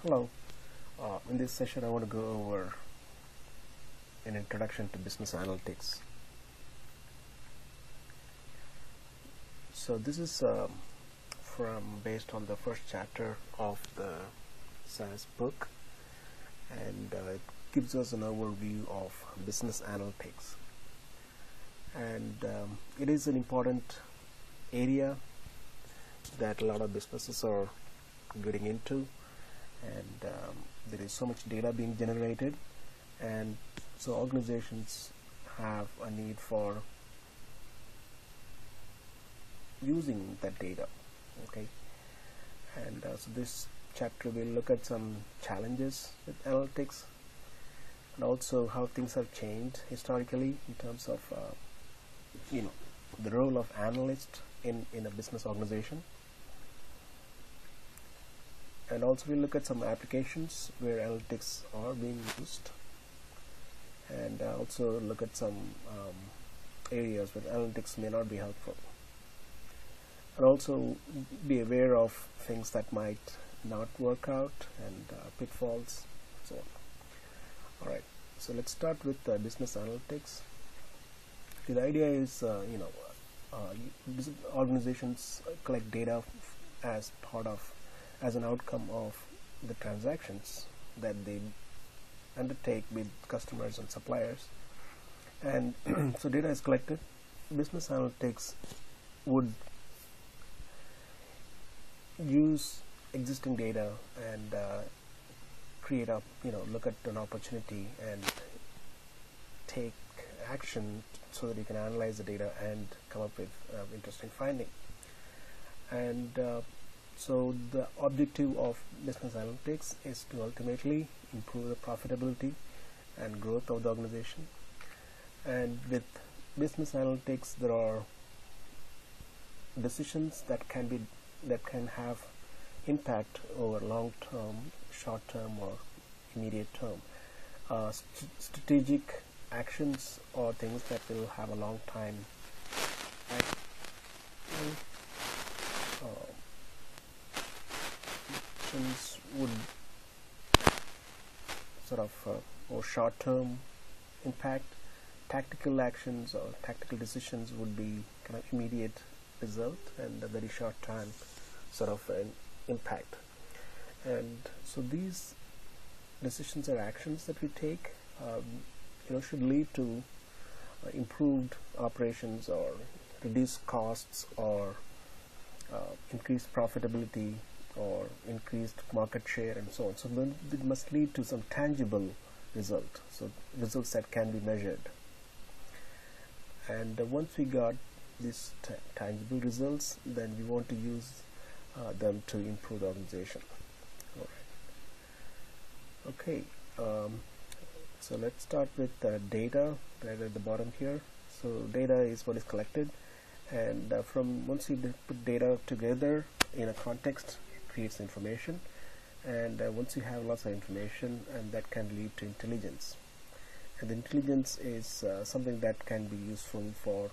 Hello. In this session I want to go over an introduction to business analytics. So this is based on the first chapter of the SaaS book, and it gives us an overview of business analytics, and it is an important area that a lot of businesses are getting into, and there is so much data being generated, and so organizations have a need for using that data. Okay, and so this chapter will look at some challenges with analytics, and also how things have changed historically in terms of the role of analyst in a business organization. And also we'll look at some applications where analytics are being used, and also look at some areas where analytics may not be helpful, and also be aware of things that might not work out, and pitfalls, and so on. Alright, so let's start with business analytics. The idea is organizations collect data as an outcome of the transactions that they undertake with customers and suppliers, and so data is collected. Business analytics would use existing data and look at an opportunity and take action so that you can analyze the data and come up with interesting finding. And so the objective of business analytics is to ultimately improve the profitability and growth of the organization. And with business analytics, there are decisions that can have impact over long term, short term, or immediate term. Strategic actions or things that will have a long time would sort of or short-term impact. Tactical actions or tactical decisions would be kind of immediate result and a very short time sort of an impact. And so these decisions or actions that we take should lead to improved operations or reduced costs or increased profitability or increased market share and so on. So it must lead to some tangible result, so results that can be measured. And once we got these tangible results, then we want to use them to improve the organization. All right. Okay, so let's start with data right at the bottom here. So data is what is collected, and once you put data together in a context, creates information, and once you have lots of information, and that can lead to intelligence, and intelligence is something that can be useful for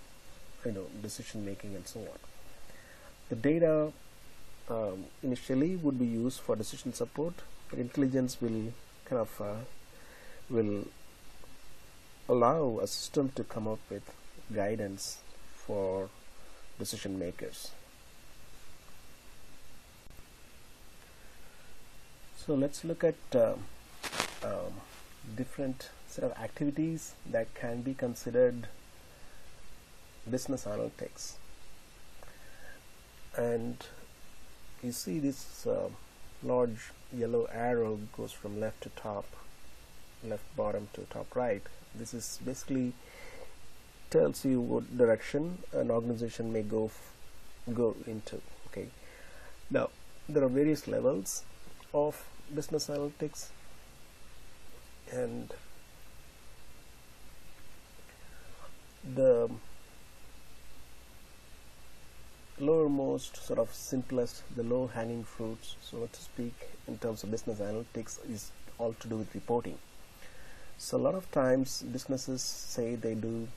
decision making and so on. The data initially would be used for decision support, but intelligence will kind of will allow a system to come up with guidance for decision makers. So let's look at different set of activities that can be considered business analytics. And you see this large yellow arrow goes from left to top, left bottom to top right. This is basically tells you what direction an organization may go into. Okay, now there are various levels of business analytics, and the lowermost, sort of simplest, the low hanging fruits, so to speak, in terms of business analytics, is all to do with reporting. So a lot of times businesses say they do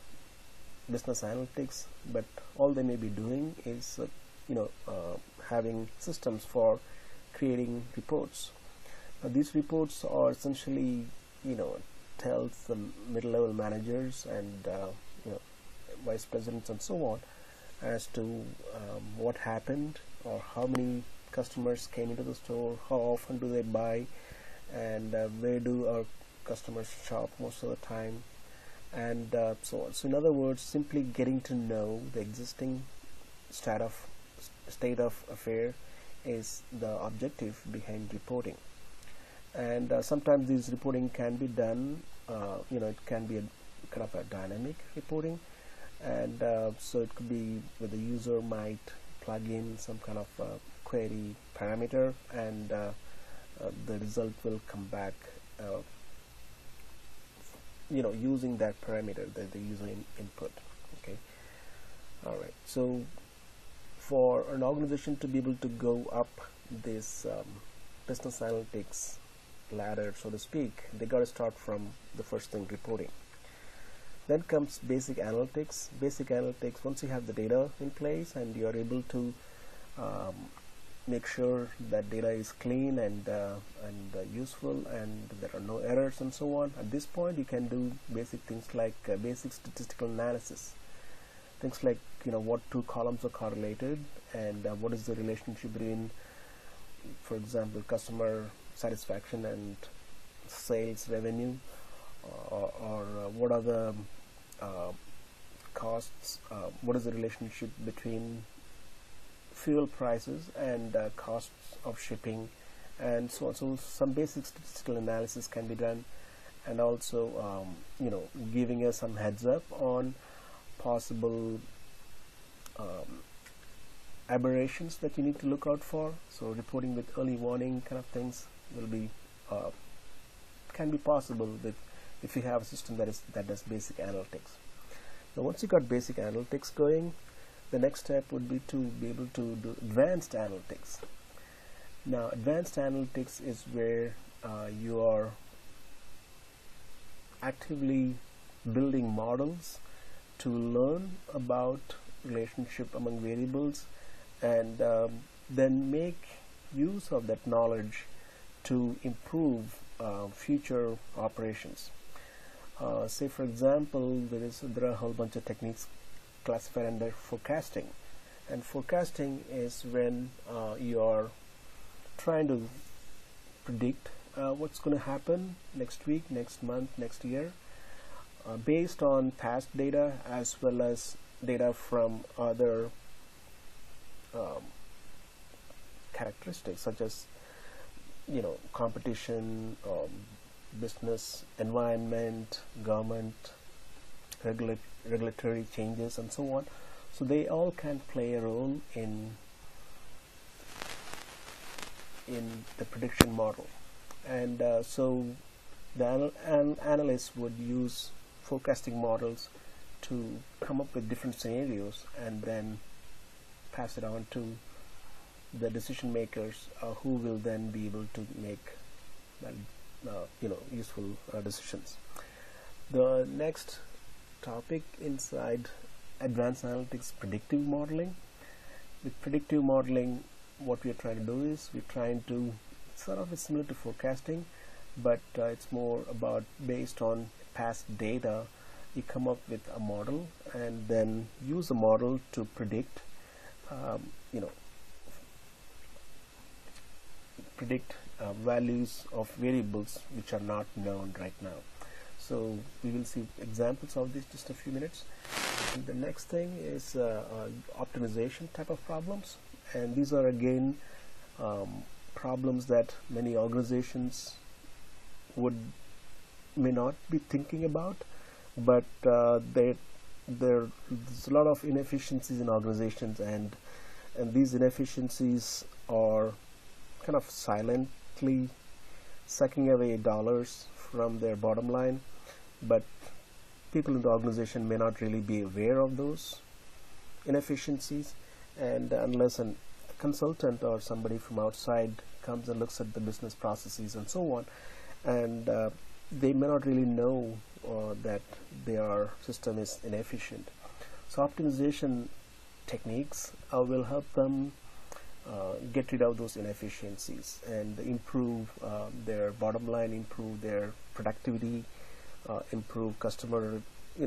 business analytics, but all they may be doing is having systems for creating reports. These reports are essentially, tells the middle-level managers and vice presidents and so on as to what happened, or how many customers came into the store, how often do they buy, and where do our customers shop most of the time, and so on. So in other words, simply getting to know the existing state of affair is the objective behind reporting. And sometimes this reporting can be done, it can be a kind of a dynamic reporting, and so it could be where the user might plug in some kind of query parameter, and the result will come back using that parameter, the user input. Okay, all right. So for an organization to be able to go up this business analytics ladder, so to speak, they got to start from the first thing, reporting. Then comes basic analytics. Basic analytics, once you have the data in place and you are able to make sure that data is clean and useful, and there are no errors and so on, at this point you can do basic things like basic statistical analysis. Things like what two columns are correlated, and what is the relationship between, for example, customer satisfaction and sales revenue, or what are the costs, what is the relationship between fuel prices and costs of shipping, and so on. So some basic statistical analysis can be done, and also giving us some heads up on possible aberrations that you need to look out for. So reporting with early warning kind of things will be can be possible with if you have a system that does basic analytics. Now once you got basic analytics going, the next step would be to be able to do advanced analytics. Now advanced analytics is where you are actively building models to learn about relationship among variables, and then make use of that knowledge to improve future operations. Say for example, there are a whole bunch of techniques classified under forecasting, and forecasting is when you are trying to predict what's going to happen next week, next month, next year, based on past data as well as data from other characteristics such as competition, business environment, government, regulatory changes, and so on. So they all can play a role in the prediction model, and so the analysts would use forecasting models to come up with different scenarios and then pass it on to the decision makers, who will then be able to make useful decisions. The next topic inside advanced analytics, predictive modeling. With predictive modeling, what we are trying to do is we're trying to sort of similar to forecasting, but it's more about based on past data. You come up with a model and then use the model to predict values of variables which are not known right now. So we will see examples of this just a few minutes. And the next thing is optimization type of problems, and these are again problems that many organizations may not be thinking about, but there's a lot of inefficiencies in organizations, and these inefficiencies are kind of silently sucking away dollars from their bottom line, but people in the organization may not really be aware of those inefficiencies, and unless a consultant or somebody from outside comes and looks at the business processes and so on, and they may not really know that their system is inefficient. So optimization techniques will help them get rid of those inefficiencies and improve their bottom line, improve their productivity, improve customer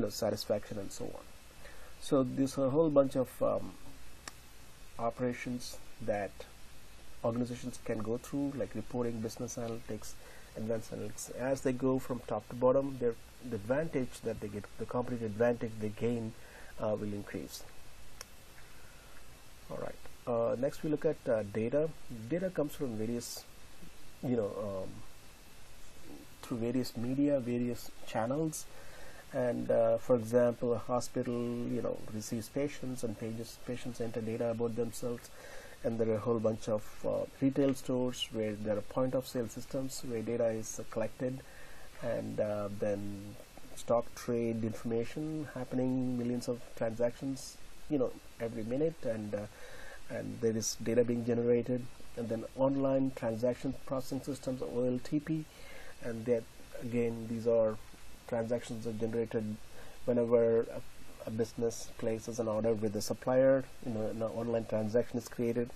satisfaction, and so on. So there's a whole bunch of operations that organizations can go through, like reporting, business analytics, advanced analytics. As they go from top to bottom, the advantage that they get, the competitive advantage they gain, will increase. All right. Next, we look at data. Data comes from various, through various media, various channels. And for example, a hospital, receives patients, and patients enter data about themselves. And there are a whole bunch of retail stores where there are point of sale systems where data is collected, and then stock trade information happening, millions of transactions, every minute, and there is data being generated. And then online transaction processing systems, OLTP, and that again, these are transactions are generated whenever a business places an order with a supplier, an online transaction is created,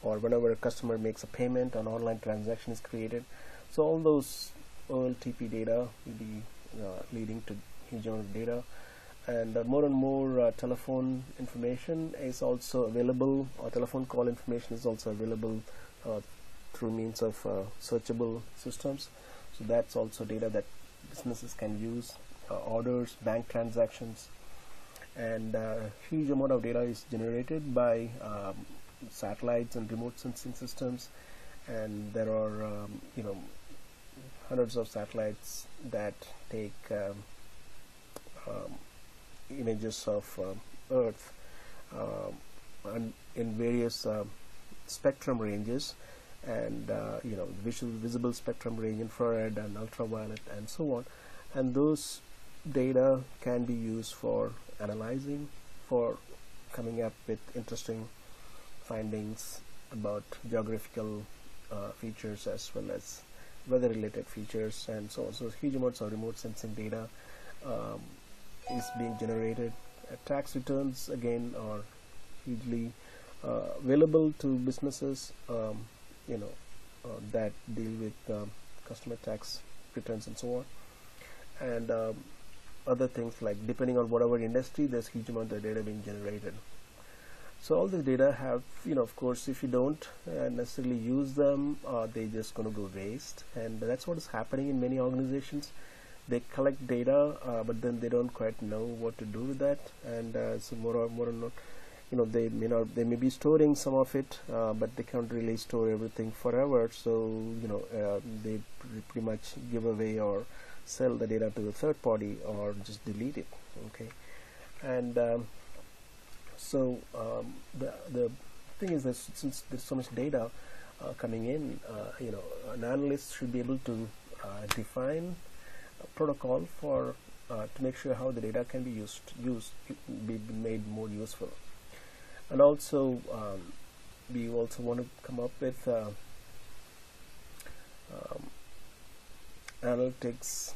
or whenever a customer makes a payment, an online transaction is created. So all those OLTP data will be leading to huge amount of data, and more and more telephone information is also available, or telephone call information is also available through means of searchable systems. So that's also data that businesses can use, orders, bank transactions, and huge amount of data is generated by satellites and remote sensing systems, and there are hundreds of satellites that take images of Earth and in various spectrum ranges, and visible spectrum range, infrared and ultraviolet, and so on. And those data can be used for analyzing, for coming up with interesting findings about geographical features as well as weather related features, and so on. So huge amounts of remote sensing data is being generated. Tax returns again are hugely available to businesses that deal with customer tax returns and so on, and other things, like depending on whatever industry, there's huge amount of data being generated. So all this data have, of course, if you don't necessarily use them, they're just going to go waste, and that's what is happening in many organizations. They collect data, but then they don't quite know what to do with that, and so more and more, they may be storing some of it, but they can't really store everything forever. So they pretty much give away or sell the data to a third party or just delete it. Okay, and so the thing is that since there's so much data coming in, an analyst should be able to define a protocol for to make sure how the data can be be made more useful. And also we also want to come up with analytics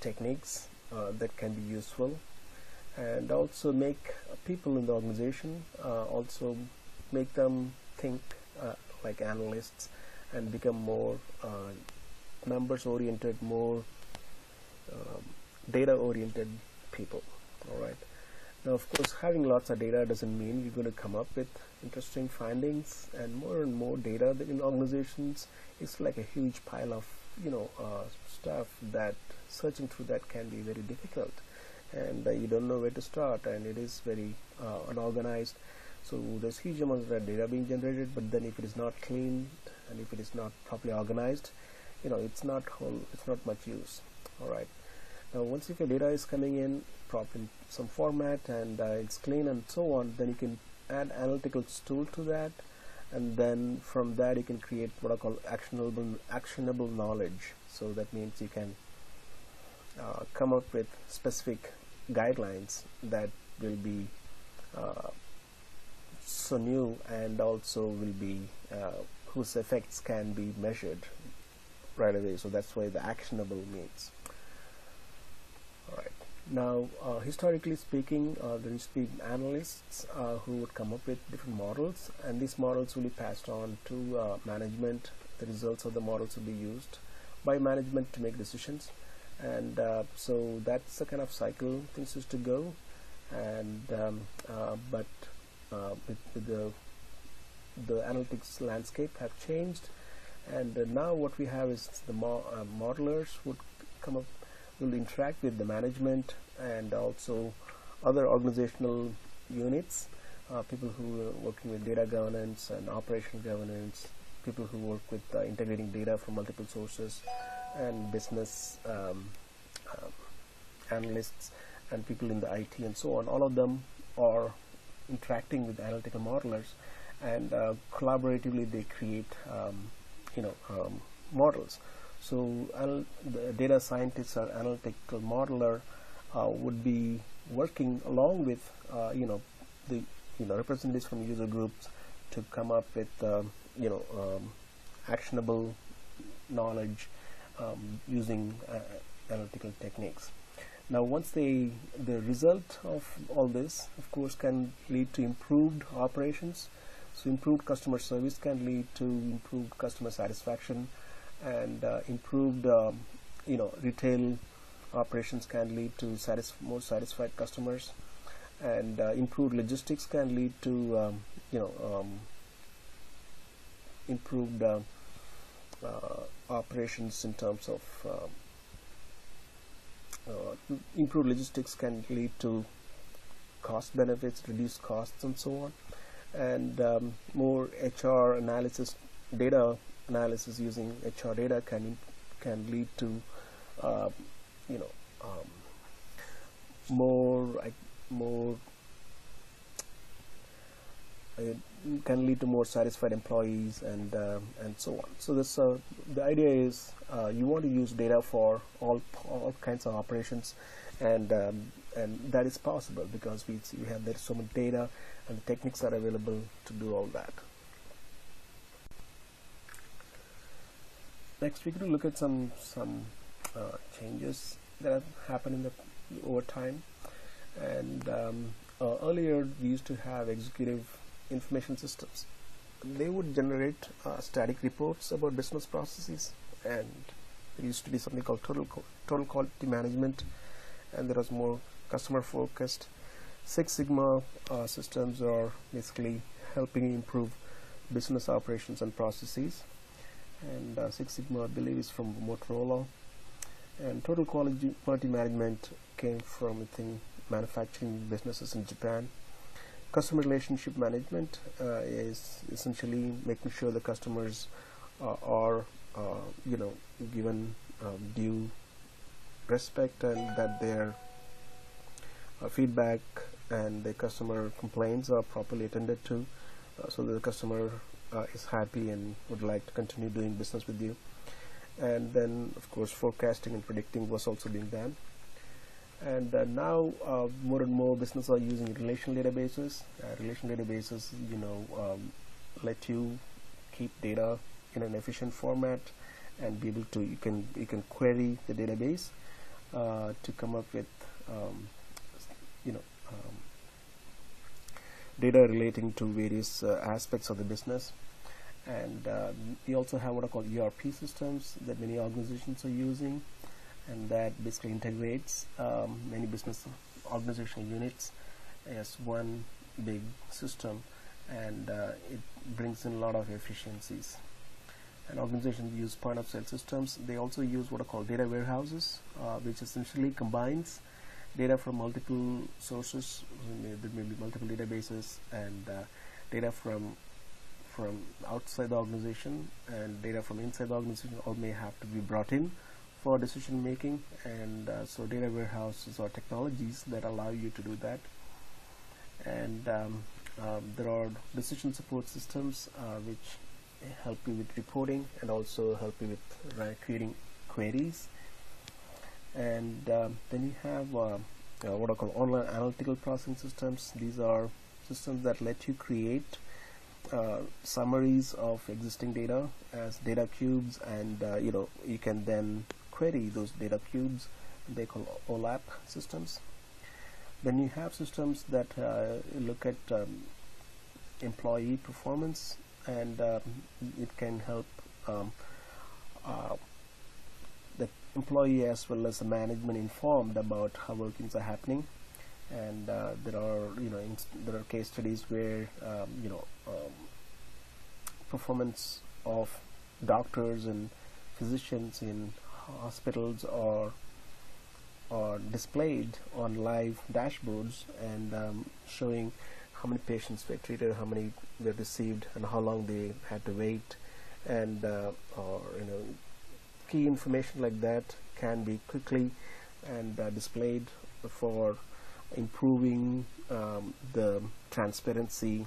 techniques that can be useful, and also make people in the organization, also make them think like analysts and become more numbers oriented, more data oriented people. All right. Now, of course, having lots of data doesn't mean you're going to come up with interesting findings, and more data in organizations is like a huge pile of stuff that searching through that can be very difficult, and you don't know where to start, and it is very unorganized. So there's huge amounts of data being generated, but then if it is not clean and if it is not properly organized, it's not much use. All right. Now, once if your data is coming in proper in some format and it's clean and so on, then you can add analytical tool to that, and then from that you can create what I call actionable knowledge. So that means you can come up with specific guidelines that will be so new, and also will be whose effects can be measured right away. So that's why the actionable means. All right. Now, historically speaking, there used to be analysts who would come up with different models, and these models will be passed on to management. The results of the models will be used by management to make decisions, and so that's the kind of cycle things used to go. And but with the analytics landscape have changed, and now what we have is the modelers would come up, will interact with the management and also other organizational units, people who are working with data governance and operational governance, people who work with integrating data from multiple sources, and business analysts and people in the IT and so on. All of them are interacting with analytical modelers, and collaboratively they create models. So the data scientist or analytical modeler would be working along with the representatives from user groups to come up with actionable knowledge using analytical techniques. Now, once the result of all this, of course, can lead to improved operations. So improved customer service can lead to improved customer satisfaction, and improved retail operations can lead to more satisfied customers, and improved logistics can lead to improved operations in terms of improved logistics can lead to cost benefits, reduced costs, and so on. And more HR analysis, data analysis using HR data can lead to can lead to more satisfied employees, and so on. So this the idea is you want to use data for all kinds of operations, and that is there's so much data, and the techniques are available to do all that. Next, we could look at some changes that have happened over time. And earlier we used to have executive information systems. They would generate static reports about business processes, and there used to be something called total quality management, and there was more customer focused. Six Sigma systems are basically helping improve business operations and processes, and Six Sigma, I believe, is from Motorola. And total quality management came from, I think, manufacturing businesses in Japan. Customer relationship management is essentially making sure the customers are given due respect, and that their feedback and the customer complaints are properly attended to, so that the customer is happy and would like to continue doing business with you. And then, of course, forecasting and predicting was also being done. And now more and more businesses are using relational databases. Relational databases, let you keep data in an efficient format and be able to you can query the database to come up with data relating to various aspects of the business. And we also have what are called ERP systems that many organizations are using, and that basically integrates many business organizational units as one big system, and it brings in a lot of efficiencies. And organizations use point of sale systems. They also use what are called data warehouses, which essentially combines data from multiple sources. There may be multiple databases, and data from outside the organization and data from inside the organization all may have to be brought in for decision making. And so data warehouses are technologies that allow you to do that. And there are decision support systems which help you with reporting and also help you with creating queries. And then you have what are called online analytical processing systems. These are systems that let you create summaries of existing data, as data cubes, and you can then query those data cubes they call OLAP systems. Then you have systems that look at employee performance, and it can help the employee as well as the management informed about how workings are happening. And there are there are case studies where performance of doctors and physicians in hospitals are displayed on live dashboards, and showing how many patients were treated, how many were received, and how long they had to wait, and or key information like that can be quickly and displayed for improving the transparency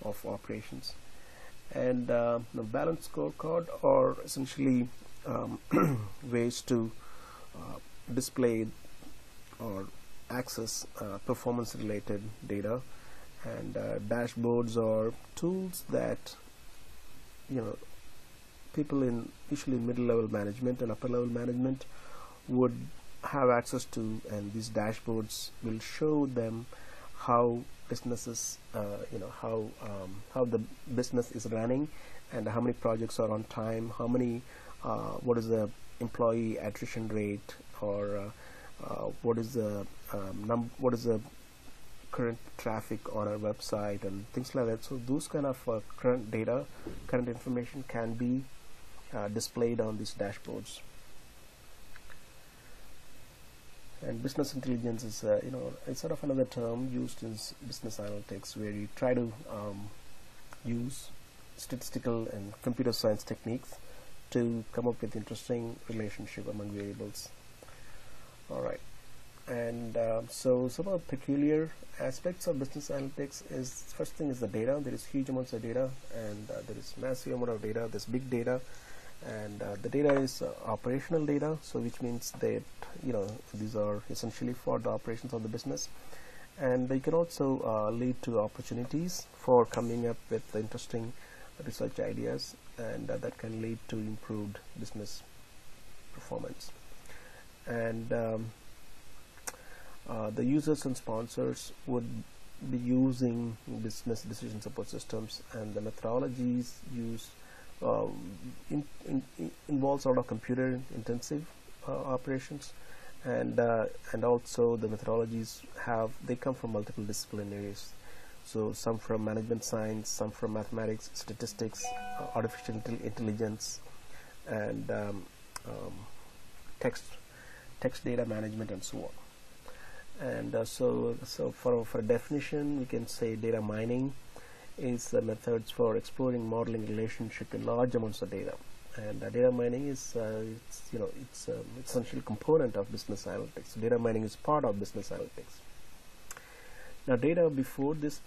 of operations. And the balanced scorecard are essentially ways to display or access performance related data, and dashboards are tools that people in usually middle level management and upper level management would have access to, and these dashboards will show them how businesses how the business is running, and how many projects are on time, how many what is the employee attrition rate, or what is the current traffic on our website, and things like that. So those kind of current data, current information can be displayed on these dashboards. And business intelligence is it's sort of another term used in business analytics, where you try to use statistical and computer science techniques to come up with interesting relationship among variables. All right, and so some of the peculiar aspects of business analytics is, first thing is the data. There is huge amounts of data, and there is massive amount of data. There's big data, and the data is operational data, so which means that these are essentially for the operations of the business, and they can also lead to opportunities for coming up with interesting research ideas, and that can lead to improved business performance. And the users and sponsors would be using business decision support systems, and the methodologies used involves a lot of computer intensive operations, and also the methodologies they come from multiple disciplinaries. So some from management science, some from mathematics, statistics, artificial intelligence, and text data management, and so on. And so for a definition, we can say data mining is the methods for exploring modeling relationship in large amounts of data. And data mining is it's an essential component of business analytics. Data mining is part of business analytics. Now, data before this,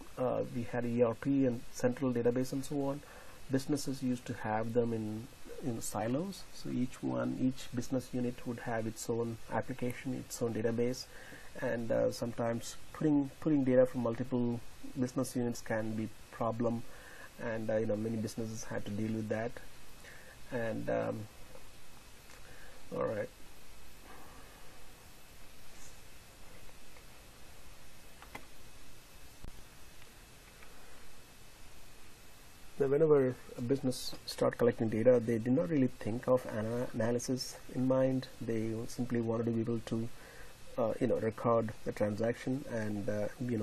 we had ERP and central database and so on. Businesses used to have them in silos. So each business unit would have its own application, its own database, and sometimes putting data from multiple business units can be problem, and many businesses had to deal with that. And all right. Now, whenever a business start collecting data, they did not really think of analysis in mind. They simply wanted to be able to record the transaction, and be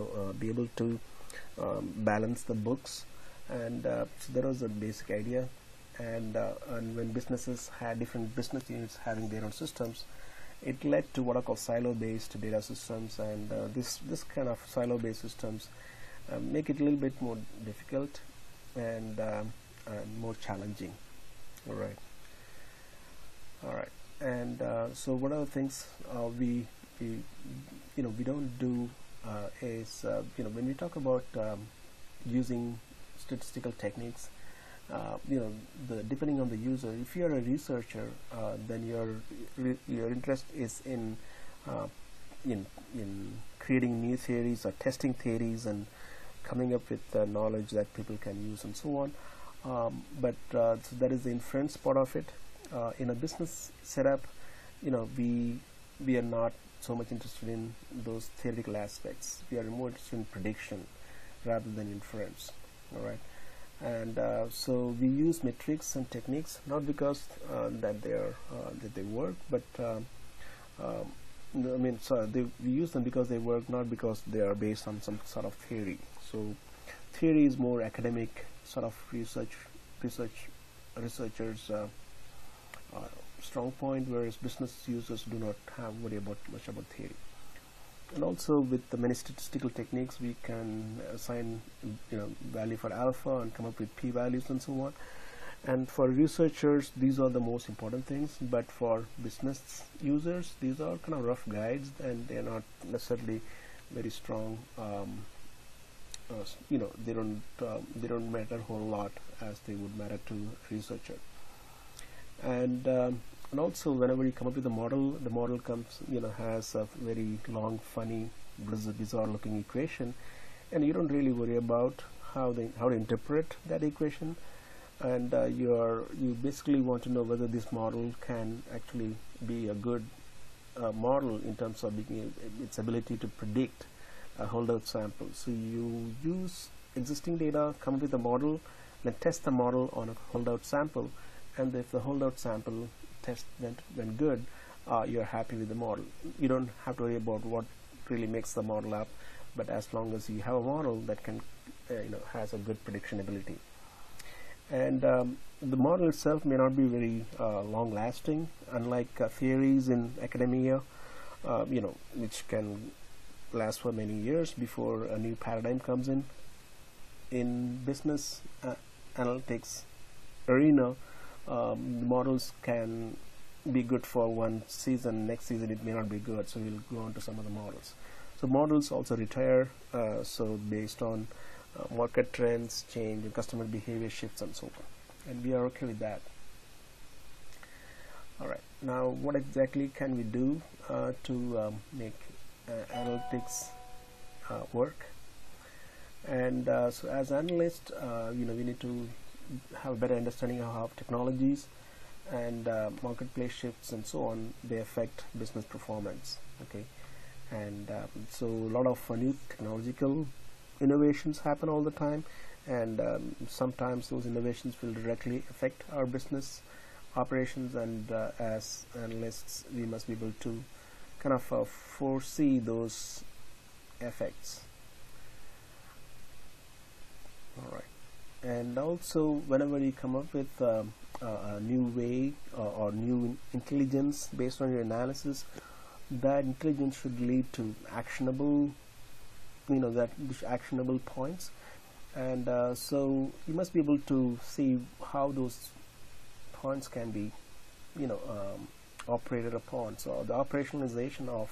able to balance the books, and so that was the basic idea. And when businesses had different business units having their own systems, it led to what are called silo-based data systems, and this kind of silo-based systems make it a little bit more difficult and more challenging. All right, and so one of the things we don't do is when we talk about using statistical techniques, depending on the user. If you're a researcher, then your interest is in creating new theories or testing theories and coming up with knowledge that people can use and so on. But so that is the inference part of it. In a business setup, we we are not so much interested in those theoretical aspects. We are more interested in prediction rather than inference. All right, and so we use metrics and techniques not because that they work, but we use them because they work, not because they are based on some sort of theory. So theory is more academic sort of researchers strong point, whereas business users do not worry about much about theory. And also with the many statistical techniques, we can assign value for alpha and come up with p-values and so on. And for researchers, these are the most important things, but for business users, these are kind of rough guides, and they are not necessarily very strong. They don't matter a whole lot as they would matter to a researcher. And also, whenever you come up with a model, the model has a very long, funny, bizarre-looking equation, and you don't really worry about how to interpret that equation. And you basically want to know whether this model can actually be a good model in terms of its ability to predict a holdout sample. So you use existing data, come up with a model, then test the model on a holdout sample, and if the holdout sample test went good, you're happy with the model. You don't have to worry about what really makes the model up, but as long as you have a model that can has a good prediction ability. And the model itself may not be very long lasting, unlike theories in academia, which can last for many years before a new paradigm comes in. In business analytics arena, models can be good for one season, next season it may not be good, so we'll go on to some other models. So models also retire, so based on market trends, change, and customer behavior shifts and so on, and we are okay with that. Alright, now what exactly can we do to make analytics work? And so as analysts, we need to have a better understanding of how technologies and marketplace shifts and so on, they affect business performance. Okay, and so a lot of new technological innovations happen all the time, and sometimes those innovations will directly affect our business operations, and as analysts we must be able to kind of foresee those effects. Alright, and also whenever you come up with a new way or new intelligence based on your analysis, that intelligence should lead to actionable actionable points, and so you must be able to see how those points can be operated upon. So the operationalization of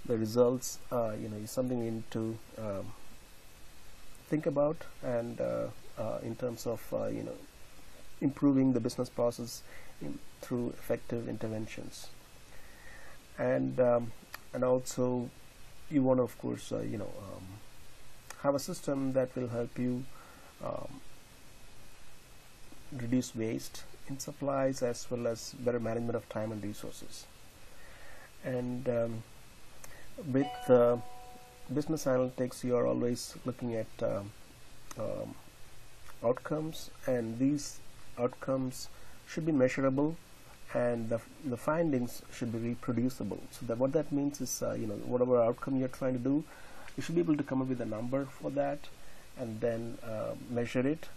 the results is something we need to think about, and in terms of improving the business process through effective interventions. And also you want to, of course, have a system that will help you reduce waste in supplies, as well as better management of time and resources. And with business analytics, you are always looking at outcomes, and these outcomes should be measurable, and the findings should be reproducible. So that what that means is whatever outcome you're trying to do, you should be able to come up with a number for that, and then measure it.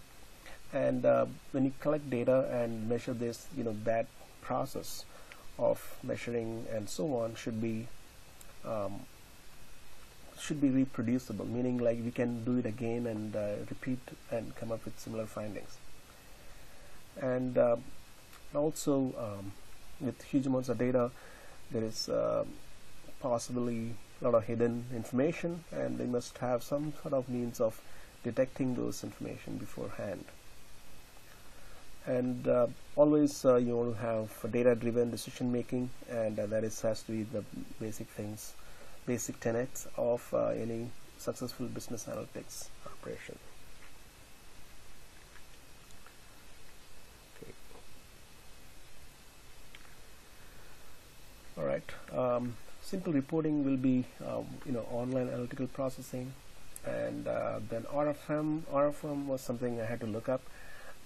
And when you collect data and measure this, that process of measuring and so on should be reproducible, meaning like we can do it again and repeat and come up with similar findings. And also with huge amounts of data, there is possibly a lot of hidden information, and they must have some sort of means of detecting those information beforehand. And always you want to have data-driven decision making, and that has to be the basic tenets of any successful business analytics operation. Okay. All right. simple reporting will be online analytical processing, and then RFM was something I had to look up.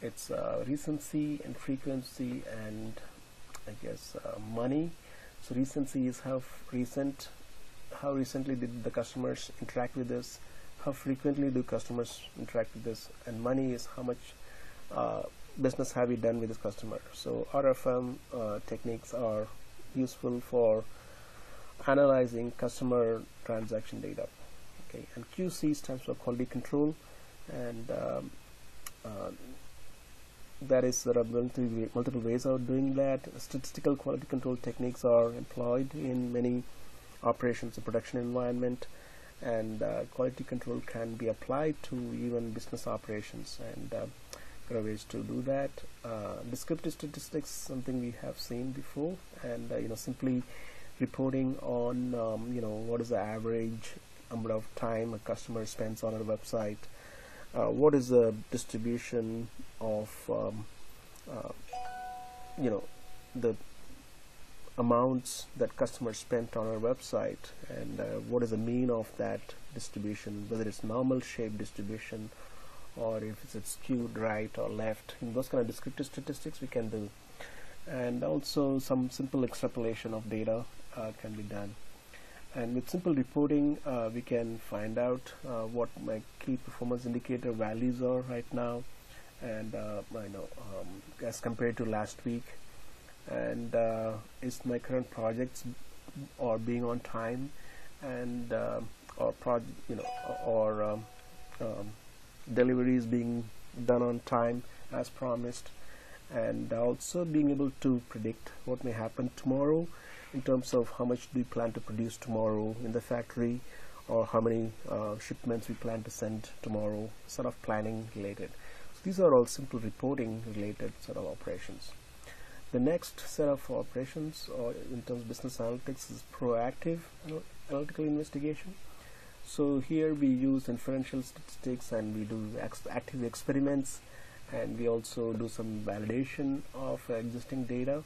It's recency and frequency, and I guess money. So recency is how recently did the customers interact with this, how frequently do customers interact with this, and money is how much business have you done with this customer. So RFM techniques are useful for analyzing customer transaction data. Okay, and QC stands for quality control, and that is there are multiple ways of doing that. Statistical quality control techniques are employed in many operations and production environment, and quality control can be applied to even business operations, and there are ways to do that. Descriptive statistics, something we have seen before, and simply reporting on what is the average number of time a customer spends on our website, what is the distribution of the amounts that customers spent on our website, and what is the mean of that distribution, whether it's normal shape distribution or if it's skewed right or left. Those kind of descriptive statistics we can do, and also some simple extrapolation of data can be done. And with simple reporting we can find out what my key performance indicator values are right now, and as compared to last week, and is my current projects or being on time, and deliveries being done on time as promised, and also being able to predict what may happen tomorrow in terms of how much do we plan to produce tomorrow in the factory, or how many shipments we plan to send tomorrow, sort of planning related. So these are all simple reporting related sort of operations. The next set of operations, or in terms of business analytics, is proactive analytical investigation. So here we use inferential statistics, and we do active experiments, and we also do some validation of existing data,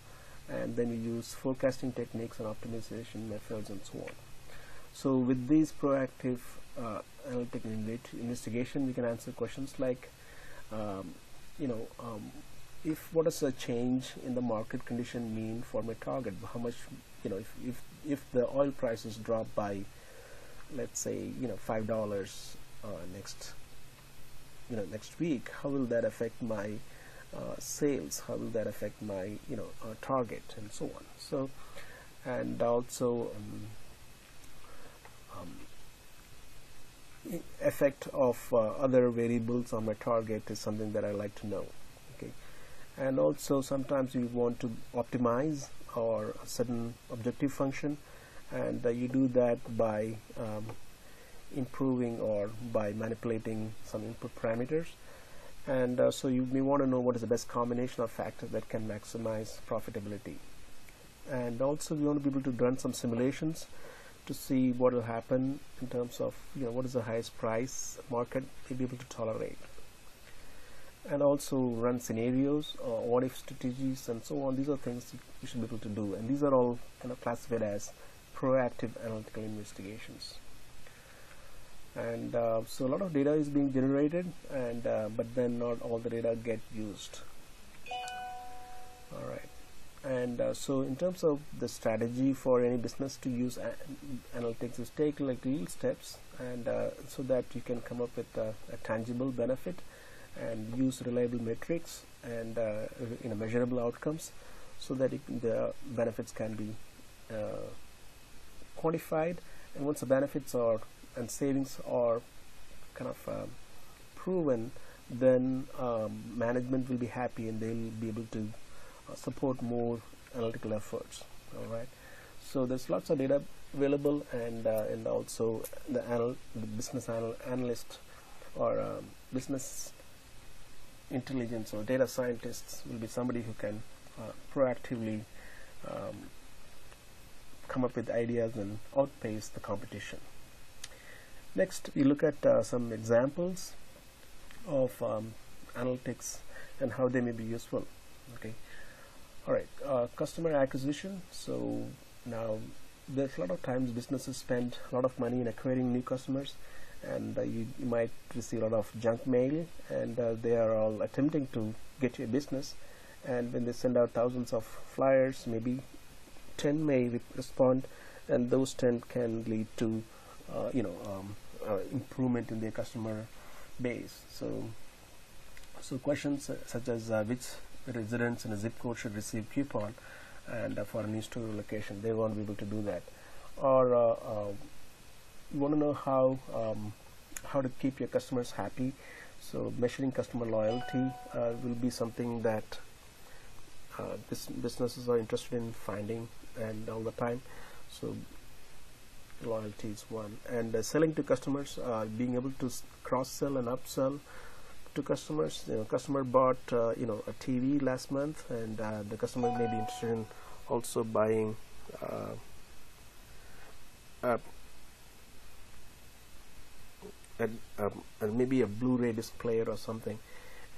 and then we use forecasting techniques and optimization methods and so on. So with these proactive analytical investigation, we can answer questions like if what does a change in the market condition mean for my target? How much, if the oil prices drop by, let's say, $5 next week, how will that affect my sales? How will that affect my target, and so on? So, and also effect of other variables on my target is something that I like to know. Okay, and also sometimes you want to optimize or a certain objective function, and you do that by improving or by manipulating some input parameters, and so you may want to know what is the best combination of factors that can maximize profitability. And also we want to be able to run some simulations to see what will happen in terms of what is the highest price market may be able to tolerate, and also run scenarios or what if strategies and so on. These are things you should be able to do, and these are all kind of classified as proactive analytical investigations. And so a lot of data is being generated, and but then not all the data get used. All right, and so in terms of the strategy for any business to use analytics is take like little steps, and so that you can come up with a tangible benefit and use reliable metrics and measurable outcomes, so that the benefits can be quantified. And once the benefits are and savings are kind of proven, then management will be happy, and they'll be able to support more analytical efforts. All right, so there's lots of data available, and also the business analyst or business intelligence or data scientists will be somebody who can proactively come up with ideas and outpace the competition. Next, we look at some examples of analytics and how they may be useful. Okay, all right, customer acquisition. So now there's a lot of times businesses spend a lot of money in acquiring new customers, and you might receive a lot of junk mail, and they are all attempting to get your business, and when they send out thousands of flyers, maybe 10 may respond, and those 10 can lead to improvement in their customer base. So questions such as which residents in a zip code should receive coupon, and for a new store location, they won't be able to do that. Or you want to know how to keep your customers happy. So measuring customer loyalty will be something that businesses are interested in finding and all the time. So loyalty is one, and selling to customers, being able to cross-sell and upsell to customers. Customer bought a TV last month, and the customer may be interested in also buying and maybe a Blu-ray disc player or something,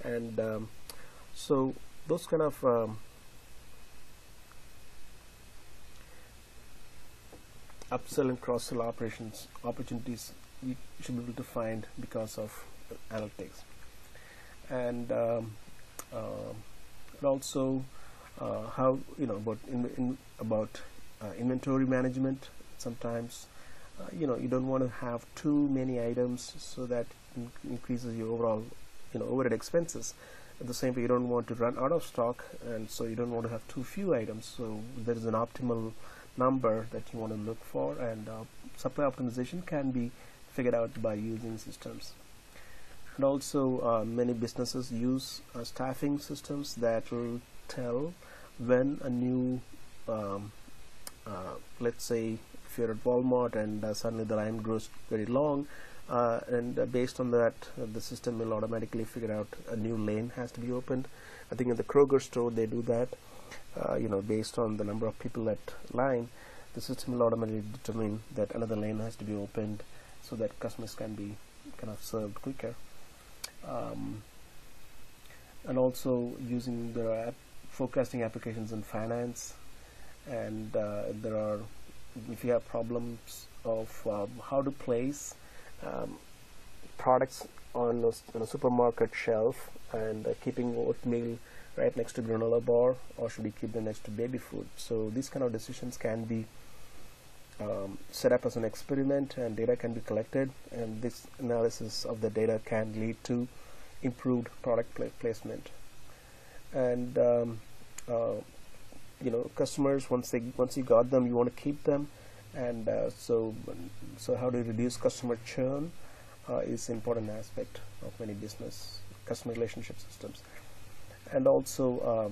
and so those kind of upsell and cross-sell opportunities you should be able to find because of analytics. And also how about inventory management. Sometimes you don't want to have too many items, so that increases your overall overhead expenses. At the same time, you don't want to run out of stock, and so you don't want to have too few items. So there is an optimal number that you want to look for, and supply optimization can be figured out by using systems. And also many businesses use staffing systems that will tell when a new let's say if you're at Walmart and suddenly the line grows very long, and based on that the system will automatically figure out a new lane has to be opened. I think at the Kroger store they do that. Based on the number of people at line, the system will automatically determine that another lane has to be opened, so that customers can be kind of served quicker. And also using the forecasting applications in finance, and there are, if you have problems of how to place products on a supermarket shelf, and keeping oatmeal right next to granola bar, or should we keep them next to baby food? So these kind of decisions can be set up as an experiment, and data can be collected, and this analysis of the data can lead to improved product placement. And customers, once you got them, you want to keep them, and so how to reduce customer churn is an important aspect of many business customer relationship systems. And also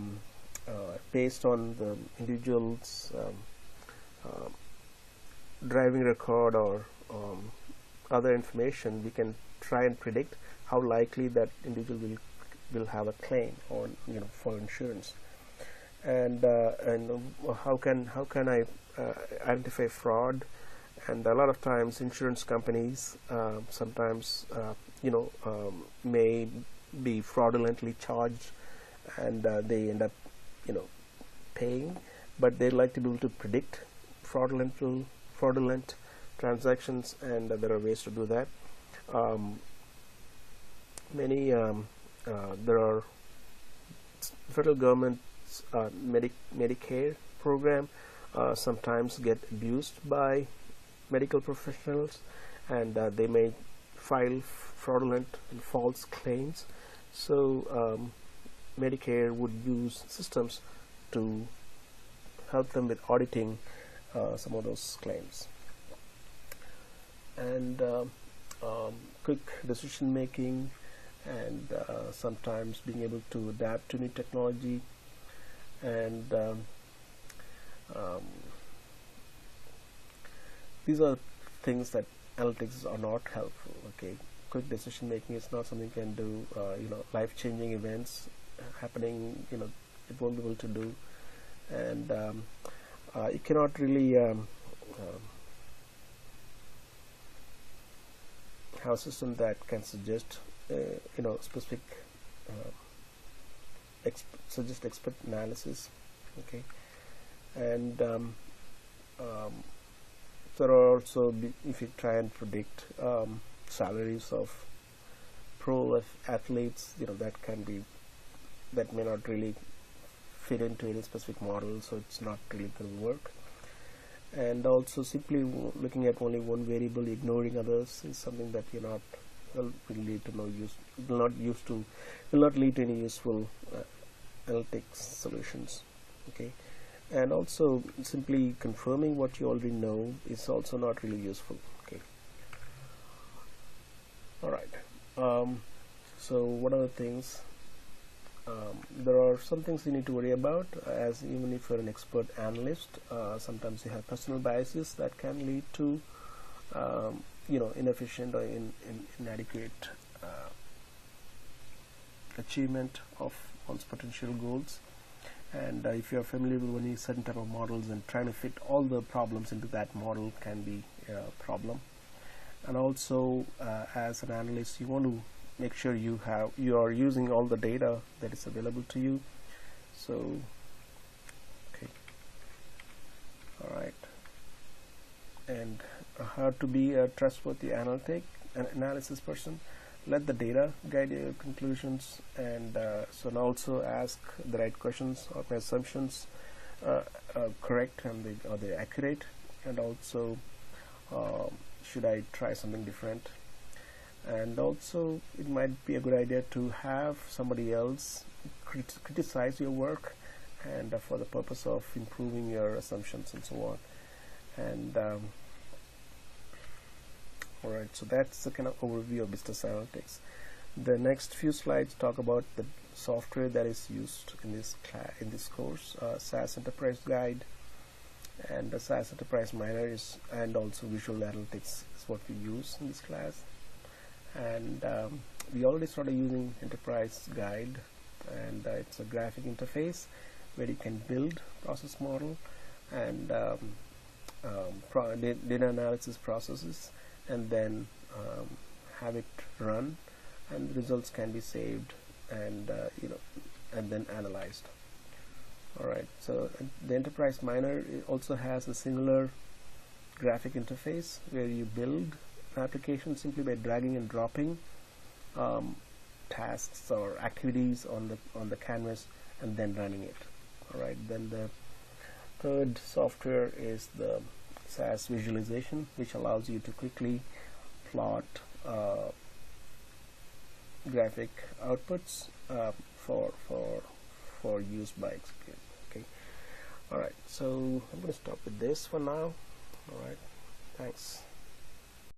based on the individual's driving record or other information, we can try and predict how likely that individual will have a claim on for insurance. And how can I identify fraud? And a lot of times insurance companies sometimes may be fraudulently charged, and they end up paying, but they like to be able to predict fraudulent transactions, and there are ways to do that. There are federal government's Medicare program sometimes get abused by medical professionals, and they may file fraudulent and false claims. So Medicare would use systems to help them with auditing some of those claims. And quick decision making, and sometimes being able to adapt to new technology, and these are things that analytics are not helpful. Okay, quick decision making is not something you can do. Life-changing events happening, it won't be able to do, and you cannot really have a system that can suggest specific suggest expert analysis. Okay, and there are also, if you try and predict salaries of pro athletes, that may not really fit into any specific model, so it's not really going to work. And also simply looking at only one variable, ignoring others, is something that you're not will lead to no use. Will not lead to any useful analytics solutions. Okay, and also simply confirming what you already know is also not really useful. Okay, all right. So what are the things? There are some things you need to worry about, as even if you're an expert analyst, sometimes you have personal biases that can lead to inefficient or inadequate achievement of one's potential goals. And if you're familiar with any certain type of models, and trying to fit all the problems into that model can be a problem. And also as an analyst, you want to make sure you are using all the data that is available to you. So okay, all right. And how to be a trustworthy analysis person. Let the data guide your conclusions, and and also ask the right questions. Are my assumptions correct, and are they accurate? And also should I try something different? And also it might be a good idea to have somebody else criticize your work, and for the purpose of improving your assumptions and so on. And alright, so that's the kind of overview of business analytics. The next few slides talk about the software that is used in this course, SAS Enterprise Guide, and the SAS Enterprise Miner and also Visual Analytics is what we use in this class. And we already started using Enterprise Guide, and it's a graphic interface where you can build process model and data analysis processes, and then have it run, and the results can be saved and and then analyzed. Alright, so the Enterprise Miner also has a similar graphic interface where you build an application simply by dragging and dropping tasks or activities on the canvas and then running it. Alright, then the third software is the SAS visualization, which allows you to quickly plot graphic outputs for use by execute. Okay, all right. So I'm going to stop with this for now. All right. Thanks.